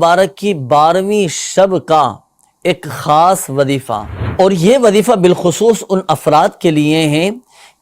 مبارک کی 12ویں شب کا ایک خاص وظیفہ، اور یہ وظیفہ بالخصوص ان افراد کے لیے ہیں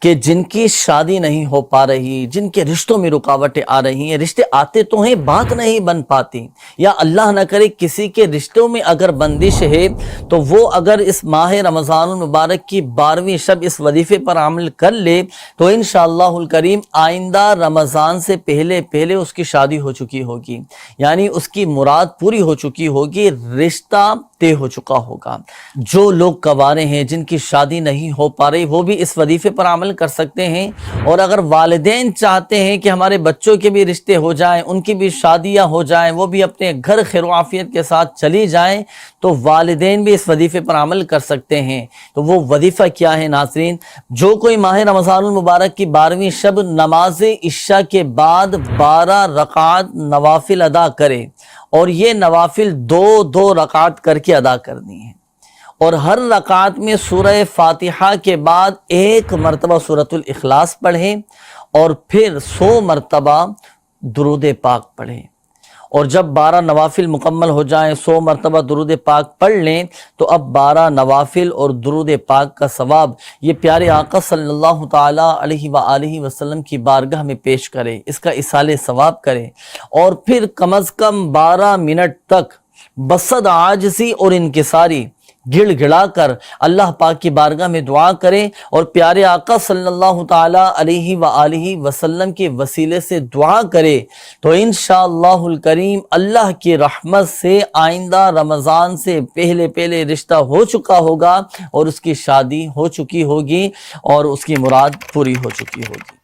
کہ جن کی شادی نہیں ہو پا رہی، جن کے رشتوں میں رکاوٹیں آ رہی ہیں، رشتے آتے تو ہیں بات نہیں بن پاتی، یا اللہ نہ کرے کسی کے رشتوں میں اگر بندش ہے تو وہ اگر اس ماہ رمضان المبارک کی 12ویں شب اس وظیفے پر عمل کر لے تو انشاءاللہ الکریم آئندہ رمضان سے پہلے اس کی شادی ہو چکی ہوگی، یعنی اس کی مراد پوری ہو چکی ہوگی، رشتہ طے ہو چکا ہوگا۔ جو لوگ کنوارے ہیں، جن کی شادی نہیں ہو پا رہی، وہ بھی اس وظیفے پر عمل کر سکتے ہیں، اور اگر والدین چاہتے ہیں کہ ہمارے بچوں کے بھی رشتے ہو جائیں، ان کی بھی شادیاں ہو جائیں، وہ بھی اپنے گھر خیر و عافیت کے ساتھ چلی جائیں، تو والدین بھی اس وظیفے پر عمل کر سکتے ہیں۔ تو وہ وظیفہ کیا ہے ناظرین؟ جو کوئی ماہ رمضان المبارک کی 12ویں شب نماز عشاء کے بعد 12 رکعات نوافل ادا کرے، اور یہ نوافل 2 رکعات کر کے ادا کرنی ہے، اور ہر رکعت میں سورہ فاتحہ کے بعد 1 مرتبہ سورۃ الاخلاص پڑھیں، اور پھر 100 مرتبہ درود پاک پڑھیں، اور جب 12 نوافل مکمل ہو جائیں، 100 مرتبہ درود پاک پڑھ لیں، تو اب 12 نوافل اور درود پاک کا ثواب یہ پیارے آقا صلی اللہ تعالی علیہ وآلہ وسلم کی بارگاہ میں پیش کرے، اس کا ایصال ثواب کرے، اور پھر کم از کم 12 منٹ تک بصد عاجزی اور انکساری گڑ گڑا کر اللہ پاک کی بارگاہ میں دعا کریں، اور پیارے آقا صلی اللہ تعالی علیہ وآلہ وسلم کے وسیلے سے دعا کرے، تو انشاءاللہ الکریم اللہ کی رحمت سے آئندہ رمضان سے پہلے رشتہ ہو چکا ہوگا، اور اس کی شادی ہو چکی ہوگی، اور اس کی مراد پوری ہو چکی ہوگی۔